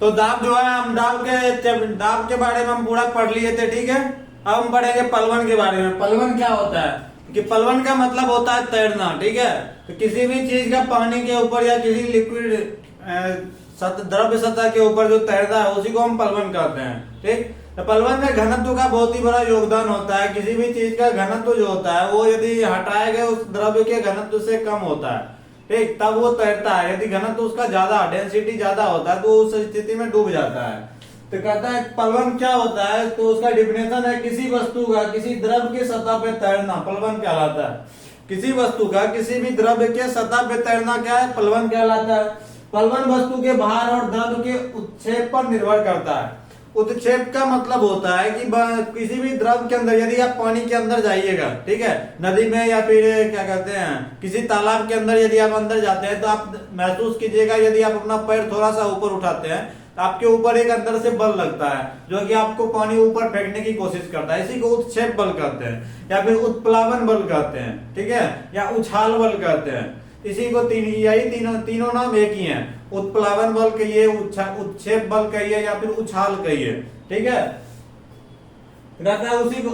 तो दाब जो है हम दाब के बारे में हम पूरा पढ़ लिए थे, ठीक है। अब हम पढ़ेंगे पलवन के बारे में। पलवन क्या होता है कि पलवन का मतलब होता है तैरना, ठीक है। तो किसी भी चीज का पानी के ऊपर या किसी लिक्विड द्रव्य सतह के ऊपर जो तैरता है उसी को हम पलवन कहते हैं, ठीक। तो पलवन में घनत्व का बहुत ही बड़ा योगदान होता है। किसी भी चीज का घनत्व जो होता है वो यदि हटाए गए उस द्रव्य के घनत्व से कम होता है, ठीक, तब वो तैरता है। यदि घनत्व उसका ज्यादा, डेंसिटी ज्यादा होता है तो उस स्थिति में डूब जाता है। तो कहता है पलवन क्या होता है, तो उसका डिफिनेशन है किसी वस्तु का किसी द्रव्य की सतह पे तैरना पलवन कहलाता है। किसी वस्तु का किसी भी द्रव्य के सतह पे तैरना क्या है, पलवन कहलाता है। पलवन वस्तु के भार और द्रव्य के उत्क्षेप पर निर्भर करता है। उत्क्षेप का मतलब होता है कि किसी भी द्रव के अंदर, यदि आप पानी के अंदर जाइएगा, ठीक है, नदी में या फिर क्या कहते हैं किसी तालाब के अंदर यदि आप अंदर जाते हैं तो आप महसूस कीजिएगा, यदि आप अपना पैर थोड़ा सा ऊपर उठाते हैं तो आपके ऊपर एक अंदर से बल लगता है जो कि आपको पानी ऊपर फेंकने की कोशिश करता है। इसी को उत्क्षेप बल कहते हैं या फिर उत्प्लावन बल कहते हैं, ठीक है, या उछाल बल कहते हैं। इसी को तीनों नाम एक ही हैं। उत्प्लावन बल कहिए, उत्क्षेप बल कहिए या फिर उछाल कहिए, ठीक है। रहता है उसी को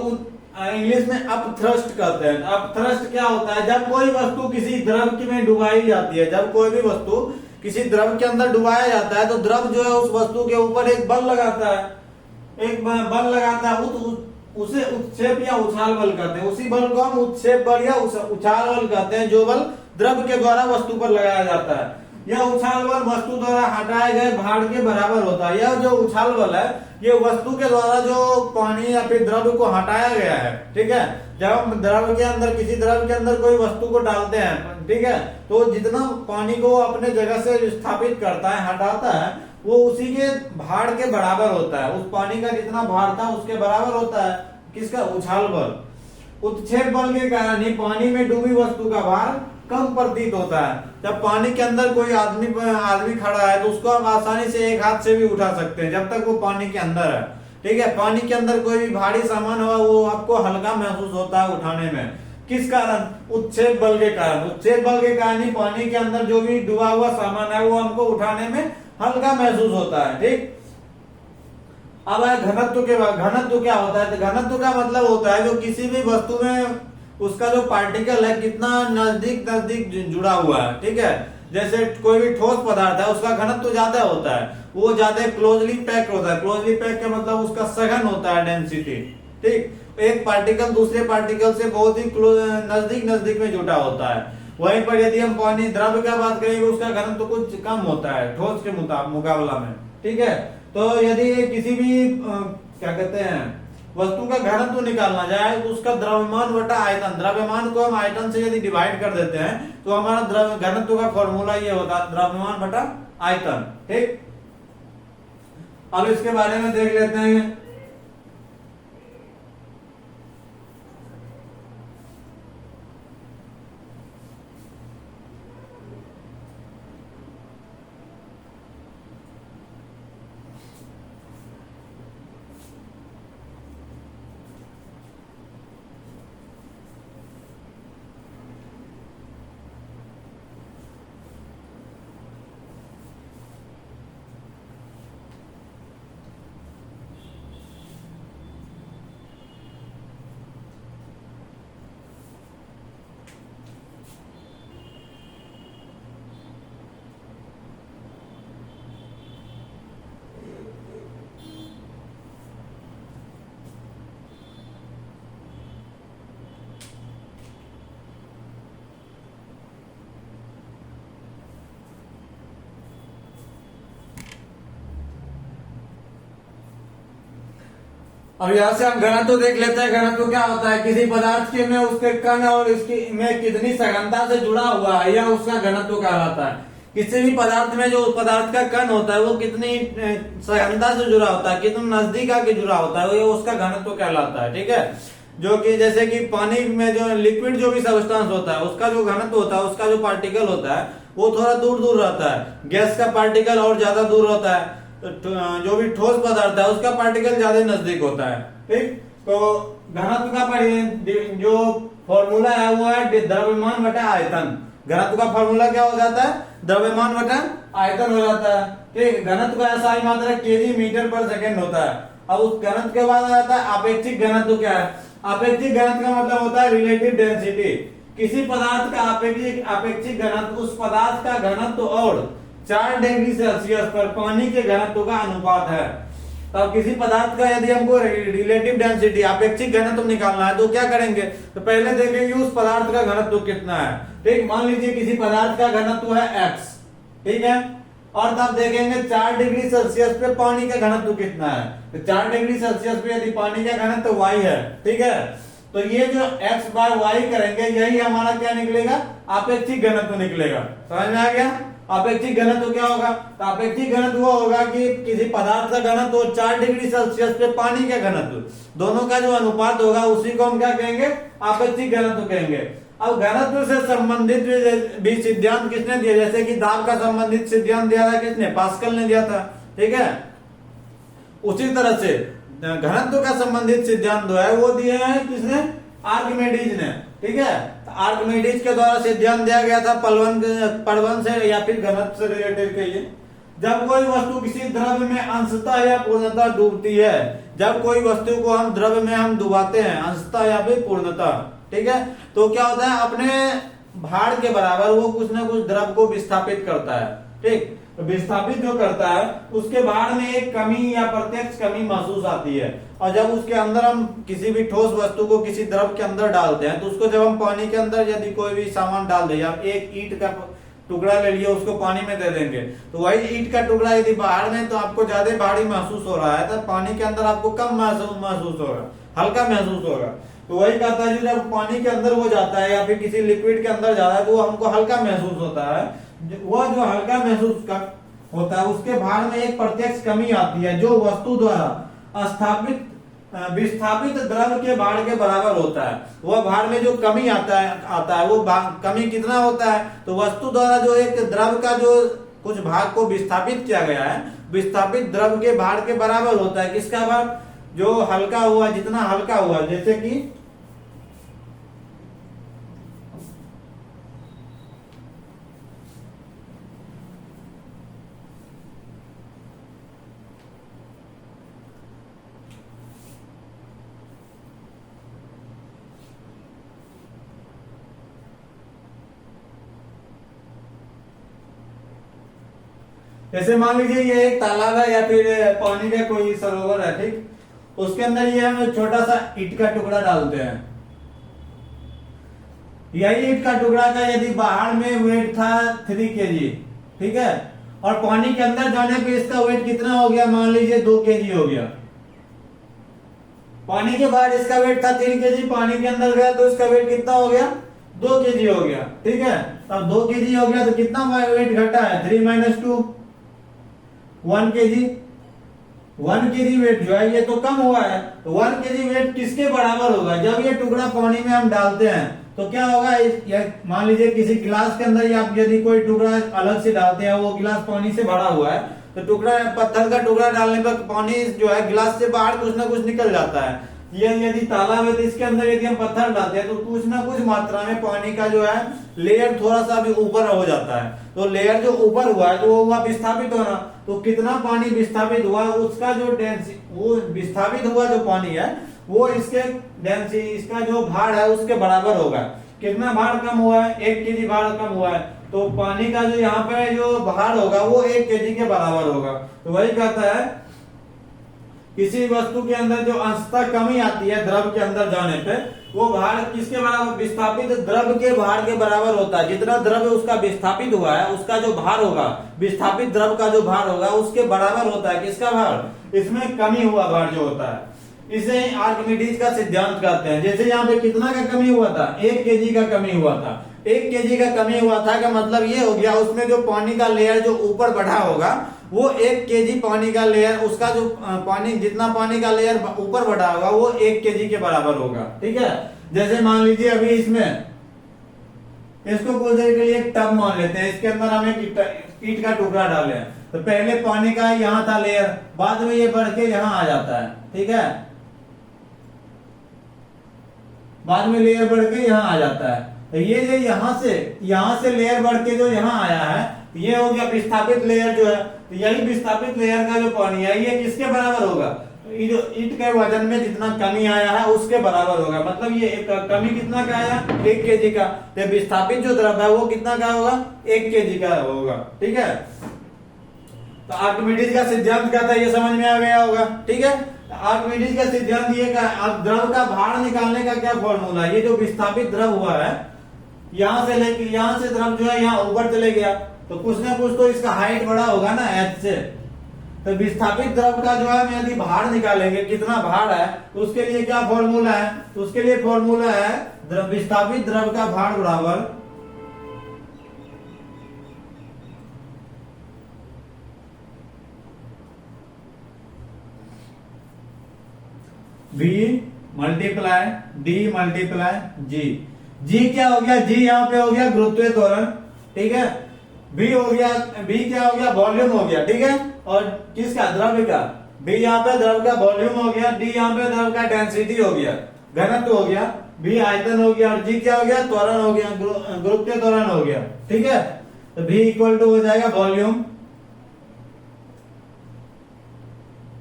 इंग्लिश में अपथ्रस्ट कहते हैं। अपथ्रस्ट क्या होता है, जब कोई वस्तु किसी द्रव में डुबाई जाती है, जब कोई भी वस्तु किसी द्रव के अंदर डुबाया जाता है तो द्रव जो है उस वस्तु के ऊपर एक बल लगाता है, एक बल लगाता है, उसे उत्क्षेप या उछाल बल कहते हैं। उसी बल को हम उत्क्षेप बल या उछाल बल कहते हैं जो बल द्रव के द्वारा वस्तु पर लगाया जाता है। यह उछाल बल वस्तु द्वारा हटाए गए भार के बराबर होता है। यह जो उछाल बल है ये वस्तु के द्वारा जो पानी या फिर द्रव्य को हटाया गया है, ठीक है। जब हम द्रव के अंदर किसी द्रव के अंदर कोई वस्तु को डालते हैं, ठीक है, तो जितना पानी को अपने जगह से स्थापित करता है, हटाता है, वो उसी के भार के बराबर होता है। उस पानी का जितना भार था उसके बराबर होता है। किसका? उछाल बल। उत्क्षेप बल के कारण ही पानी में डूबी वस्तु का भार कम प्रतीत होता है। जब पानी के अंदर कोई आदमी खड़ा है तो उसको हम आसानी से एक हाथ से भी उठा सकते हैं जब तक वो पानी के अंदर है, ठीक है। पानी के अंदर कोई भी भारी सामान हो वो आपको हल्का महसूस होता है उठाने में। किस कारण? उत्क्षेप बल के कारण। उत्क्षेप बल के कारण ही पानी के अंदर जो भी डूबा हुआ सामान है वो हमको उठाने में हल्का महसूस होता है, ठीक। अब घनत्व के बाद, घनत्व क्या होता है? तो घनत्व का मतलब होता है जो किसी भी वस्तु में उसका जो पार्टिकल है कितना नजदीक जुड़ा हुआ है, ठीक है। जैसे कोई भी ठोस पदार्थ है उसका घनत्व ज्यादा होता है, वो ज्यादा क्लोजली पैक होता है। क्लोजली पैक का मतलब उसका सघन होता है डेंसिटी, ठीक। एक पार्टिकल दूसरे पार्टिकल से बहुत ही नजदीक में जुटा होता है। वहीं पर यदि हम पानी द्रव्य का बात करेंगे उसका घनत्व कुछ कम होता है ठोस के मुकाबला में, ठीक है। तो यदि किसी भी क्या कहते हैं वस्तु का घनत्व निकालना जाए तो उसका द्रव्यमान बटा आयतन, द्रव्यमान को हम आयतन से यदि डिवाइड कर देते हैं तो हमारा घनत्व का फॉर्मूला ये होता है द्रव्यमान बटा आयतन, ठीक। अब इसके बारे में देख लेते हैं। अब यहाँ से हम घनत्व देख लेते हैं। घनत्व क्या होता है? किसी पदार्थ के में उसके कण और इसकी में कितनी सघनता से जुड़ा हुआ है यह उसका घनत्व कहलाता है। किसी भी पदार्थ में जो पदार्थ का कण होता है वो कितनी सघनता से जुड़ा होता है, कितना नजदीक आके जुड़ा होता है, ये उसका घनत्व कहलाता है, ठीक है। जो कि जैसे कि पानी में जो लिक्विड जो भी सब्सटेंस होता है उसका जो घनत्व होता है, उसका जो पार्टिकल होता है वो थोड़ा दूर दूर रहता है। गैस का पार्टिकल और ज्यादा दूर होता है, जो भी ठोस पदार्थ है उसका पार्टिकल ज्यादा नजदीक होता है, ठीक। तो घनत्व का जो फॉर्मूला है वो है द्रव्यमान बटा आयतन। घनत्व का फॉर्मूला क्या हो जाता है, द्रव्यमान बटा आयतन हो जाता है। ठीक, घनत्व का SI मात्रा केजी मीटर पर सेकेंड होता है। अब उस घनत्व के बाद आ जाता है अपेक्षिक घनत्व। क्या है अपेक्षिक घनत्व का मतलब होता है रिलेटिव डेंसिटी। किसी पदार्थ का अपेक्षिक घनत्व उस पदार्थ का घनत्व और 4 डिग्री सेल्सियस पर पानी के घनत्व का अनुपात है। तो किसी पदार्थ का यदि हमको रिलेटिव डेंसिटी अपेक्षिक घनत्व निकालना है तो क्या करेंगे, तो पहले देखेंगे उस पदार्थ का घनत्व कितना है। ठीक, मान लीजिए किसी पदार्थ का घनत्व है x, ठीक है, और तब देखेंगे 4 डिग्री सेल्सियस पे पानी का घनत्व कितना है। तो 4 डिग्री सेल्सियस पे यदि पानी का घनत्व y है, ठीक है, तो ये जो x बाय y करेंगे यही हमारा क्या निकलेगा, अपेक्षिक घनत्व निकलेगा। समझ में आ गया। अपेक्षिक घनत्व क्या होगा, तो अपेक्षिक घनत्व वो होगा कि किसी पदार्थ का घनत्व 4 डिग्री सेल्सियस पे पानी का घनत्व, दोनों का जो अनुपात होगा उसी को हम क्या कहेंगे, अपेक्षिक घनत्व कहेंगे। अब घनत्व से संबंधित भी सिद्धांत किसने दिया, जैसे कि दाब का संबंधित सिद्धांत दिया था किसने, पास्कल ने दिया था। ठीक है, उसी तरह से घनत्व का संबंधित सिद्धांत जो है वो दिए हैं किसने, आर्किमिडीज ने। ठीक है, तो आर्किमिडीज के द्वारा सिद्धांत दिया गया था पलवन से या फिर घनत्व से रिलेटेड कहिए। जब कोई वस्तु किसी द्रव्य में अंशतः या पूर्णतः डूबती है, जब कोई वस्तु को हम द्रव्य में हम डुबाते हैं अंशतः या फिर पूर्णतः, ठीक है, तो क्या होता है अपने भार के बराबर वो कुछ ना कुछ द्रव को विस्थापित करता है। ठीक, तो विस्थापित जो करता है उसके भार में एक कमी या प्रत्यक्ष कमी महसूस आती है। और जब उसके अंदर हम किसी भी ठोस वस्तु को किसी द्रव के अंदर डालते हैं तो उसको जब हम पानी के अंदर यदि कोई भी सामान डाल दे, या एक ईंट का टुकड़ा ले लिया उसको पानी में दे देंगे, तो वही ईंट का टुकड़ा यदि बाहर में तो आपको ज्यादा भारी महसूस हो रहा है, तो पानी के अंदर आपको कम महसूस होगा, हल्का महसूस होगा। तो वही कहता है जब पानी के अंदर वो जाता है या फिर किसी लिक्विड के अंदर जाता है तो वो हमको हल्का महसूस होता है। वो जो हल्का महसूस होता है उसके भार में एक प्रत्यक्ष कमी आती है जो वस्तु द्वारा विस्थापित द्रव के भार के बराबर होता है। वह भार में जो कमी आता है वो कमी कितना होता है, तो वस्तु द्वारा जो एक द्रव का जो कुछ भाग को विस्थापित किया गया है, विस्थापित द्रव के भार के बराबर होता है। किसका भार, जो हल्का हुआ, जितना हल्का हुआ, जैसे कि जैसे मान लीजिए ये एक तालाब है या फिर पानी का कोई सरोवर है, ठीक, उसके अंदर ये हम छोटा सा ईंट का टुकड़ा डालते हैं। यही ईंट का टुकड़ा का यदि बाहर में वेट था 3 kg, ठीक है, और पानी के अंदर जाने पे इसका वेट कितना हो गया, मान लीजिए 2 kg हो गया। पानी के बाहर इसका वेट था 3 kg, पानी के अंदर गया तो इसका वेट कितना हो गया, 2 kg हो गया। ठीक है, अब 2 kg हो गया तो कितना वेट घटा है, 3 - 2 1 kg। 1 kg वेट जो है ये तो कम हुआ है। तो 1 kg वेट किसके बराबर होगा, जब ये टुकड़ा पानी में हम डालते हैं तो क्या होगा, मान लीजिए किसी गिलास के अंदर या यदि कोई टुकड़ा अलग से डालते हैं, वो गिलास पानी से भरा हुआ है, तो टुकड़ा पत्थर का टुकड़ा डालने पर पानी जो है गिलास से बाहर कुछ ना कुछ निकल जाता है। ये यदि तालाब है तो इसके अंदर यदि हम पत्थर डालते हैं तो कुछ ना कुछ मात्रा में पानी का जो है लेयर थोड़ा सा भी ऊपर हो जाता है। तो लेयर जो ऊपर हुआ है तो वो हुआ विस्थापित होना। तो कितना पानी विस्थापित हुआ उसका जो वो विस्थापित हुआ जो पानी है वो इसका जो भार है उसके बराबर होगा। कितना भार कम हुआ है, 1 kg भार कम हुआ है, तो पानी का जो यहाँ पे जो भार होगा वो 1 kg के बराबर होगा। तो वही कहता है किसी वस्तु के अंदर जो अंशतः कमी आती है द्रव के अंदर जाने पे, वो भार किसके बराबर, विस्थापित द्रव के भार के बराबर होता है। जितना द्रव उसका विस्थापित हुआ है उसका जो भार होगा, विस्थापित द्रव का जो भार होगा उसके बराबर होता है। किसका भार, इसमें कमी हुआ भार जो होता है, इसे आर्किमिडीज का सिद्धांत कहते हैं। जैसे यहाँ पे कितना का कमी हुआ था, 1 kg का कमी हुआ था। 1 kg का कमी हुआ था का मतलब ये हो गया उसमें जो पानी का लेयर जो ऊपर बढ़ा होगा वो 1 kg पानी का लेयर, उसका जो पानी जितना पानी का लेयर ऊपर बढ़ा होगा वो 1 kg के बराबर होगा। ठीक है, जैसे मान लीजिए अभी इसमें इसको कुछ देर के लिए एक टब मान लेते हैं, इसके अंदर हम एक ईंट का टुकड़ा डाले हैं। तो पहले पानी का यहाँ था लेयर, बाद में ये बढ़ के यहाँ आ जाता है। ठीक है, बाद में लेयर बढ़ के यहाँ आ जाता है। तो ये जो यहाँ से लेयर बढ़ के जो यहाँ आया है, ये हो गया विस्थापित लेयर जो है। तो यही विस्थापित लेयर का जो पानी है ये किसके बराबर होगा? ये जो ईंट के वजन में जितना कमी आया है उसके बराबर होगा। मतलब ये एक कमी कितना का आया? 1 kg का। तो विस्थापित जो द्रव है वो कितना का होगा? 1 kg का होगा। ठीक है, तो आर्किमिडीज का सिद्धांत क्या था ये समझ में आ गया होगा। ठीक है, आर्किमिडीज का सिद्धांत ये का, अब द्रव का भार निकालने का क्या फॉर्मूला है? ये जो विस्थापित द्रव हुआ है, यहाँ से लेके यहाँ से द्रव जो है यहाँ ऊपर चले गया, तो कुछ ना कुछ तो इसका हाइट बड़ा होगा ना h से। तो विस्थापित द्रव का जो है यदि भार निकालेंगे कितना भार है, तो उसके लिए क्या फॉर्मूला है? तो उसके लिए फॉर्मूला है विस्थापित द्रव का भार बराबर V multiply D multiply G। G क्या हो गया? G यहाँ पे हो गया गुरुत्वीय त्वरण। ठीक है, B हो गया, B क्या हो गया? वॉल्यूम हो गया। ठीक है, और किसका? द्रव्य का। B यहाँ पे द्रव का वॉल्यूम हो गया, D यहाँ पे द्रव का डेंसिटी हो गया, घनत्व हो गया, B आयतन हो गया, और G क्या हो गया? त्वरण हो गया, गुरुत्वीय त्वरण हो गया। ठीक है, तो V इक्वल टू हो जाएगा वॉल्यूम,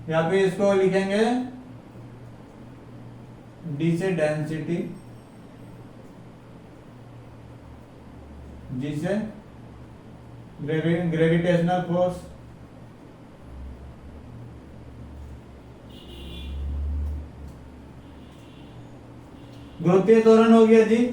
यहाँ पे इसको लिखेंगे D से डेंसिटी, G से ग्रेविटेशनल फोर्स, गुरुत्वीय त्वरण हो गया जी।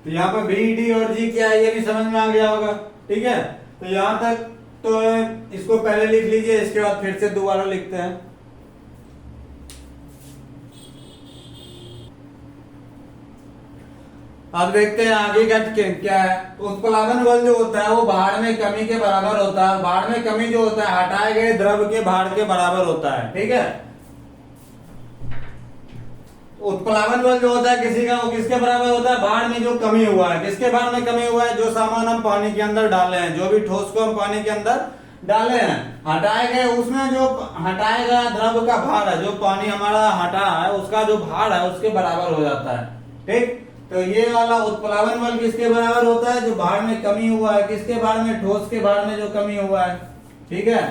तो यहाँ पर बी डी और जी क्या है ये भी समझ में आ गया होगा। ठीक है, तो यहां तक तो इसको पहले लिख लीजिए, इसके बाद फिर से दोबारा लिखते हैं। अब देखते हैं आगे का क्या है। उत्प्लावन बल जो होता है वो भार में कमी के बराबर होता है। भार में कमी जो होता है हटाए गए द्रव के भार के बराबर होता है। ठीक है, उत्प्लावन बल जो होता है किसी का, वो किसके बराबर होता है? भार में जो कमी हुआ है। किसके भार में कमी हुआ है? जो सामान हम पानी के अंदर डाले हैं, जो भी ठोस को हम पानी के अंदर डाले हैं, हटाए गए उसमें जो हटाए गया द्रव का भार है, जो पानी हमारा हटा है उसका जो भार है उसके बराबर हो जाता है। ठीक, तो ये वाला उत्प्लावन बल किसके बराबर होता है? जो भार में कमी हुआ है। किसके भार में? ठोस के भार में जो कमी हुआ है। ठीक है,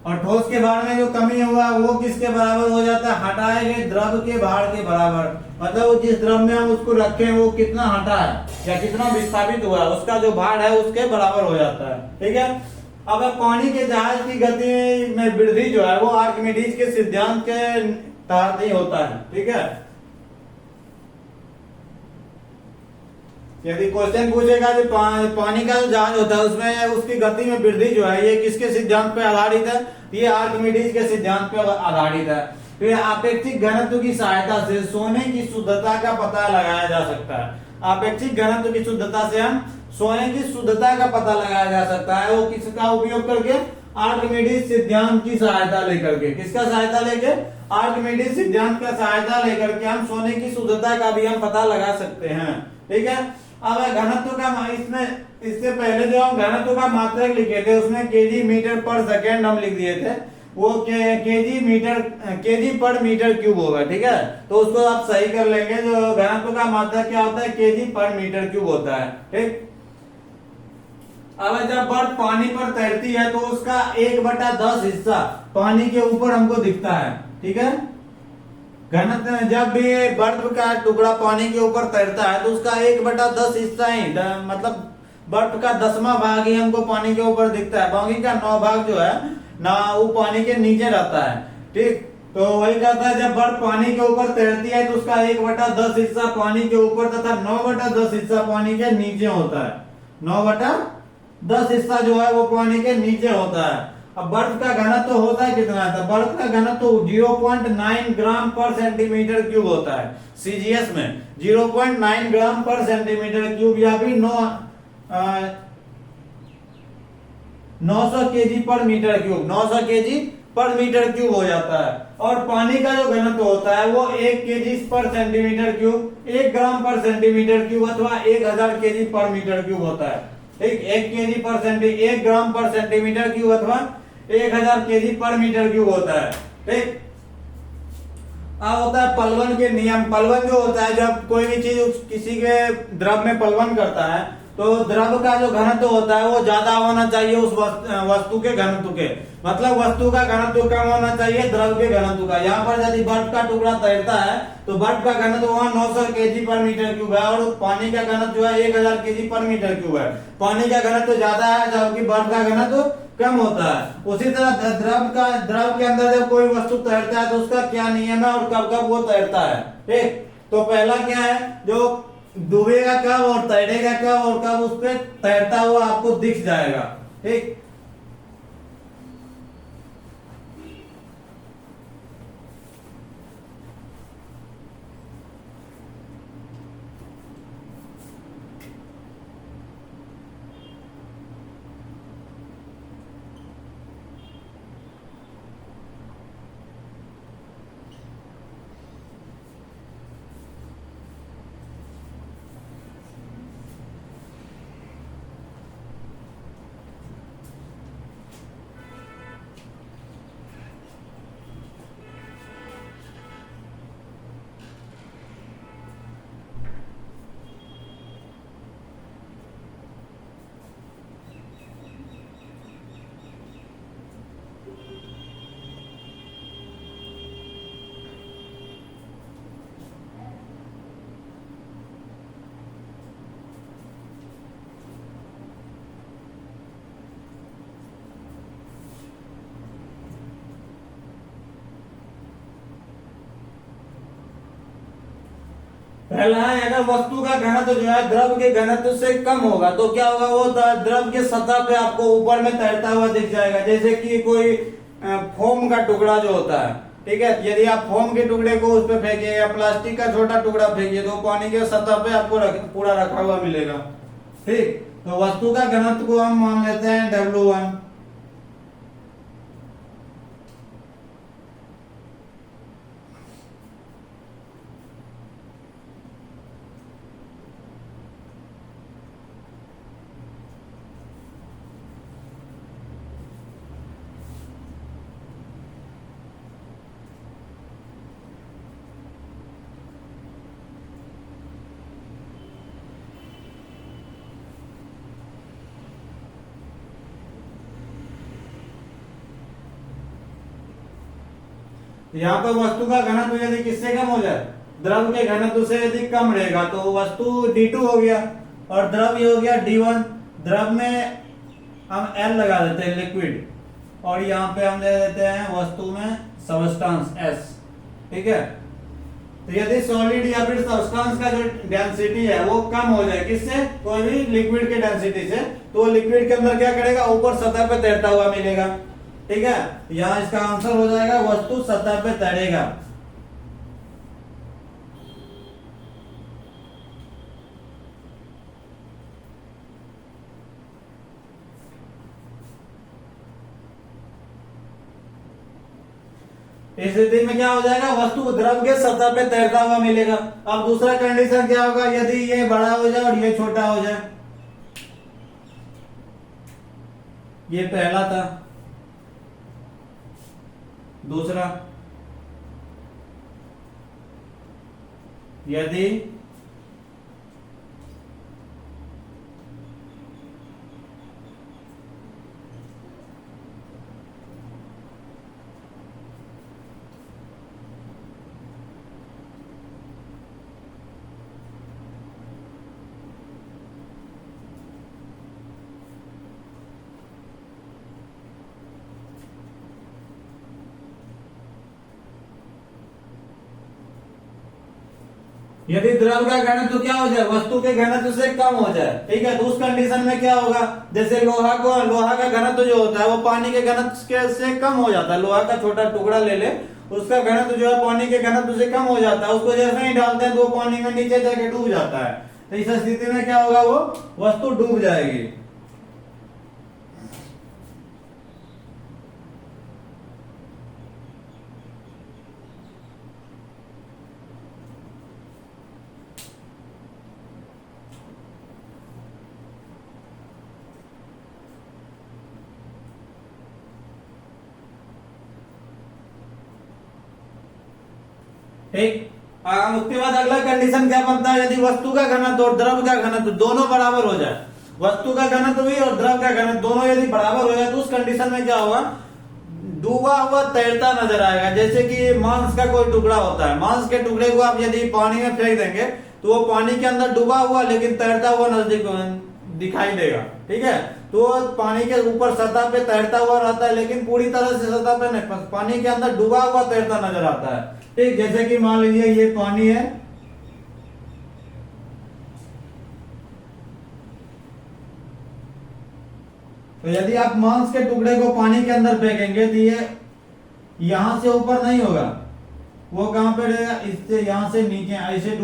और ठोस के भार में जो कमी हुआ है वो किसके बराबर हो जाता है? हटाए गए द्रव के भार के बराबर। मतलब वो जिस द्रव में हम उसको रखे हैं वो कितना हटा है या कितना विस्थापित हुआ है, उसका जो भार है उसके बराबर हो जाता है। ठीक है, अब पानी के जहाज की गति में वृद्धि जो है वो आर्किमिडीज के सिद्धांत के तहत ही होता है। ठीक है, यदि क्वेश्चन पूछेगा जो पानी का जो जहाज होता है उसमें उसकी गति में वृद्धि जो है ये किसके सिद्धांत पे आधारित है? ये आर्किमिडीज के सिद्धांत पे आधारित है। फिर अपेक्षित घनत्व की सहायता से सोने की शुद्धता का पता लगाया जा सकता है। अपेक्षित घनत्व की शुद्धता से हम सोने की शुद्धता का पता लगाया जा सकता है। वो किसका उपयोग करके? आर्किमिडीज सिद्धांत की सहायता लेकर के। किसका सहायता लेके? आर्किमिडीज सिद्धांत का सहायता लेकर के हम सोने की शुद्धता का भी हम पता लगा सकते हैं। ठीक है, अब घनत्व का इसमें इससे पहले जो हम घनत्व का मात्रक लिखे थे उसमें केजी मीटर पर सेकेंड हम लिख दिए थे, वो केजी पर मीटर क्यूब होगा। ठीक है, तो उसको आप सही कर लेंगे। जो घनत्व का मात्रक क्या होता है? केजी पर मीटर क्यूब होता है। ठीक, अब जब बर्फ पानी पर तैरती है तो उसका 1/10 हिस्सा पानी के ऊपर हमको दिखता है। ठीक है, घनत्व जब भी बर्फ का टुकड़ा पानी के ऊपर तैरता है तो उसका 1/10 हिस्सा ही मतलब बर्फ का 10वां भाग ही हमको पानी के ऊपर दिखता है। बाकी का 9 भाग जो है ना वो पानी के नीचे रहता है। ठीक, तो वही कहता है जब बर्फ पानी के ऊपर तैरती है तो उसका 1/10 हिस्सा पानी के ऊपर तथा 9/10 हिस्सा पानी के नीचे होता है। 9/10 हिस्सा जो है वो पानी के नीचे होता है। अब बर्फ का घनत्व तो होता है कितना? था बर्फ का घनत्व 0.9 ग्राम पर सेंटीमीटर क्यूब होता है। सीजीएस में 0.9 ग्राम पर सेंटीमीटर क्यूब या फिर 900 केजी पर मीटर क्यूब, 900 केजी पर मीटर क्यूब हो जाता है। और पानी का जो घनत्व होता है वो 1 केजी पर सेंटीमीटर क्यूब, 1 ग्राम पर सेंटीमीटर क्यूब अथवा 1000 केजी पर मीटर क्यूब होता है। ठीक, 1 केजी पर 1 ग्राम पर सेंटीमीटर क्यूब अथवा 1000 केजी पर मीटर क्यूब होता है। ठीक, अब होता है पलवन के नियम। पलवन जो होता है, जब कोई भी चीज किसी के द्रव में पलवन करता है तो द्रव का जो घनत्व होता है वो ज्यादा होना चाहिए उस वस्तु के घनत्व के, मतलब वस्तु का घनत्व कम होना चाहिए द्रव के घनत्व का। यहाँ पर यदि बर्फ का टुकड़ा तैरता है तो बर्फ का घनत्व वहाँ 900 केजी पर मीटर क्यूब है और पानी का घनत्व जो है 1000 केजी पर मीटर क्यूब है। पानी का घनत्व ज्यादा है जबकि बर्फ का घनत्व कम होता है। उसी तरह द्रव के अंदर जब कोई वस्तु तैरता है तो उसका क्या नियम है और कब कब वो तैरता है। ठीक, तो पहला क्या है, जो डूबेगा कब और तैरेगा कब और कब उस पर तैरता हुआ आपको दिख जाएगा। ठीक, पहला है, अगर वस्तु का घनत्व जो है द्रव के घनत्व से कम होगा तो क्या होगा, वो द्रव के सतह पे आपको ऊपर में तैरता हुआ दिख जाएगा। जैसे कि कोई फोम का टुकड़ा जो होता है, ठीक है, यदि आप फोम के टुकड़े को उस पर फेंकिए या प्लास्टिक का छोटा टुकड़ा फेंकिए तो पानी के सतह पे आपको पूरा रखा हुआ मिलेगा। ठीक, तो वस्तु का घनत्व को हम मान लेते हैं W1। यहाँ पर वस्तु का घनत्व यदि किससे कम हो जाए, द्रव के घनत्व से यदि कम रहेगा तो वस्तु D2 हो गया और द्रव ये हो गया D1। द्रव में हम L लगा देते हैं लिक्विड और यहाँ पे हम दे देते हैं वस्तु में सबस्टांस S। ठीक है, तो यदि सॉलिड या फिर सब्सटेंस का जो डेंसिटी है वो कम हो जाए किससे, कोई भी लिक्विड के डेंसिटी से, तो लिक्विड के अंदर क्या करेगा, ऊपर सतह पे तैरता हुआ मिलेगा। ठीक है, यहाँ इसका आंसर हो जाएगा वस्तु सतह पे तैरेगा। इस स्थिति में क्या हो जाएगा, वस्तु द्रव के सतह पे तैरता हुआ मिलेगा। अब दूसरा कंडीशन क्या होगा, यदि ये बड़ा हो जाए और ये छोटा हो जाए। ये पहला था। दूसरा, यदि यदि द्रव का घनत्व क्या हो जाए, वस्तु के घनत्व से कम हो जाए। ठीक है, तो उस कंडीशन में क्या होगा, जैसे लोहा का घनत्व जो होता है वो पानी के घनत्व से कम हो जाता है। लोहा का छोटा टुकड़ा ले ले, उसका घनत्व जो है पानी के घनत्व से कम हो जाता है। उसको जैसे ही डालते हैं तो वो पानी में नीचे जाके डूब जाता है। तो इस स्थिति में क्या होगा, वो वस्तु डूब जाएगी। ठीक। उसके बाद अगला कंडीशन क्या बनता है, यदि वस्तु का घनत्व और द्रव का घनत्व दोनों बराबर हो जाए, वस्तु का घनत्व भी और द्रव का घनत्व दोनों यदि बराबर हो जाए, तो उस कंडीशन में क्या होगा, डूबा हुआ तैरता नजर आएगा। जैसे कि मांस का कोई टुकड़ा होता है, मांस के टुकड़े को आप यदि पानी में फेंक देंगे तो वो पानी के अंदर डूबा हुआ लेकिन तैरता हुआ नजदीक दिखाई देगा, ठीक है। तो पानी के ऊपर सतह पे तैरता हुआ रहता है, लेकिन पूरी तरह से सतह पे नहीं, पानी के अंदर डूबा हुआ तैरता नजर आता है, ठीक। जैसे कि मान लीजिए ये पानी है, तो यदि आप मांस के टुकड़े को पानी के अंदर फेंकेंगे तो ये यहां से ऊपर नहीं होगा, वो कहां पे रहेगा, इससे यहां से नीचे ऐसे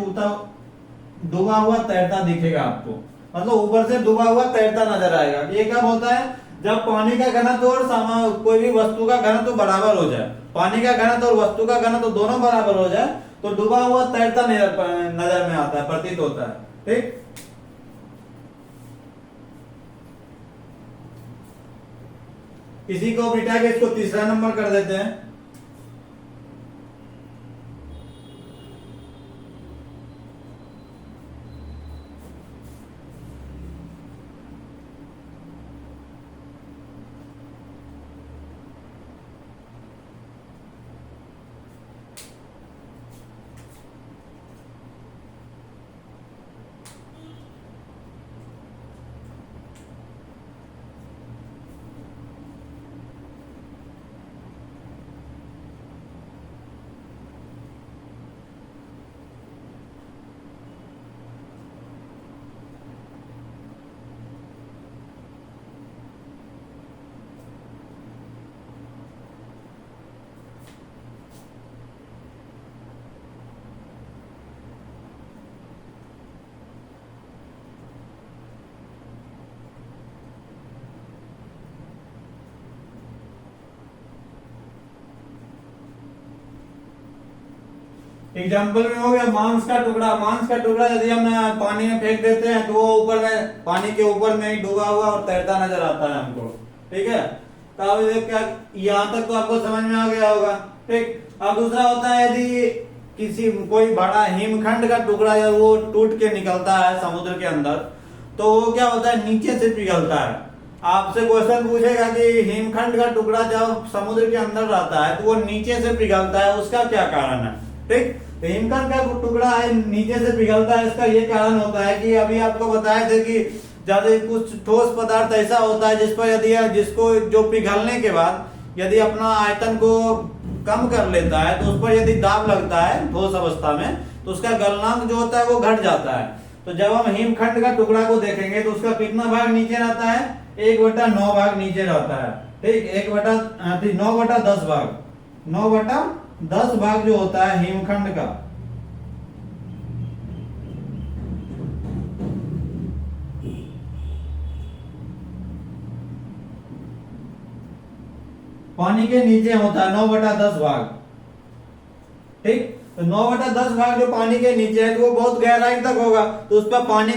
डूबा हुआ तैरता दिखेगा आपको, मतलब ऊपर से डूबा हुआ तैरता नजर आएगा। ये कब होता है, जब पानी का घनत्व और कोई भी वस्तु का घनत्व बराबर हो जाए, पानी का घनत्व और वस्तु का घनत्व दोनों बराबर हो जाए तो डूबा हुआ तैरता नजर में आता है, प्रतीत होता है, ठीक। इसी को बिठा के इसको तीसरा नंबर कर देते हैं। एग्जाम्पल में हो गया मांस का टुकड़ा, मांस का टुकड़ा यदि हम पानी में फेंक देते हैं तो वो ऊपर में, पानी के ऊपर में ही डूबा हुआ और तैरता नजर आता है हमको, ठीक है। तो अब ये क्या, यहाँ तक तो आपको समझ में आ गया होगा, ठीक। अब दूसरा होता है, यदि किसी कोई बड़ा हिमखंड का टुकड़ा या वो टूट के निकलता है समुद्र के अंदर, तो वो क्या होता है, नीचे से पिघलता है। आपसे क्वेश्चन पूछेगा कि हिमखंड का टुकड़ा जब समुद्र के अंदर रहता है तो वो नीचे से पिघलता है, उसका क्या कारण है, ठीक। तो हिमखंड का टुकड़ा है नीचे से पिघलता है, इसका ये कारण होता है कि अभी आपको बताए थे कि ज्यादा कुछ ठोस पदार्थ ऐसा होता है जिस पर यदि जिसको जो पिघलने के बाद यदि अपना आयतन को कम कर लेता है तो उस पर यदि दाब लगता है ठोस अवस्था में तो उसका गलनांक जो होता है वो घट जाता है। तो जब हम हिमखंड का टुकड़ा को देखेंगे तो उसका कितना भाग नीचे रहता है, 1/9 भाग नीचे रहता है, ठीक। 9/10 भाग, 9/10 भाग जो होता है हिमखंड का, पानी के नीचे होता है 9/10 भाग, ठीक। तो 9/10 भाग जो पानी के नीचे है तो वो बहुत गहराई तक होगा, तो उस पर पानी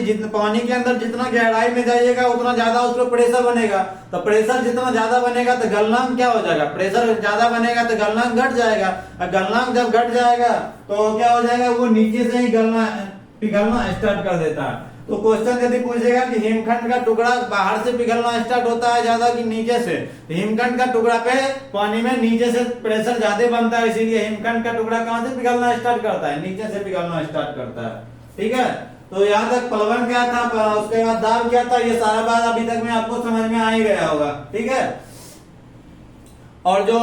के अंदर जितना गहराई में जाइएगा उतना ज्यादा उस पर प्रेशर बनेगा। तो प्रेशर जितना ज्यादा बनेगा तो गलनांक क्या हो जाएगा, प्रेशर ज्यादा बनेगा तो गलनांक घट जाएगा, और गलनांक जब घट जाएगा तो क्या हो जाएगा, वो नीचे से ही पिघलना स्टार्ट कर देता है। तो क्वेश्चन यदि पूछेगा कि हिमखंड का टुकड़ा बाहर से पिघलना स्टार्ट होता है ज्यादा कि नीचे से, हिमखंड का टुकड़ा पे पानी में नीचे से प्रेशर ज्यादा बनता है, इसीलिए हिमखंड का टुकड़ा कहां से पिघलना स्टार्ट करता है, नीचे से पिघलना स्टार्ट करता है, ठीक है। तो यहाँ तक प्लवन क्या था, उसके बाद दाब क्या था, ये सारा बात अभी तक में आपको समझ में आ ही गया होगा, ठीक है। और जो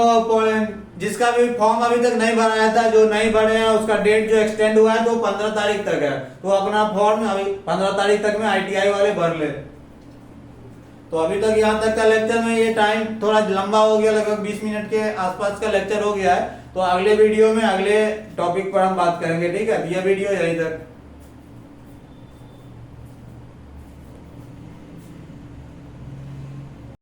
जिसका भी फॉर्म अभी तक नहीं भराया था, जो नहीं भरे हैं उसका डेट जो एक्सटेंड हुआ है तो 15 तारीख तक है, तो अपना फॉर्म अभी 15 तारीख तक में ITI वाले भर ले। तो अभी तक यहाँ तक का लेक्चर में ये टाइम थोड़ा लंबा हो गया, लगभग 20 मिनट के आसपास का लेक्चर हो गया है। तो अगले वीडियो में अगले टॉपिक पर हम बात करेंगे, ठीक है। यह वीडियो यहीं तक।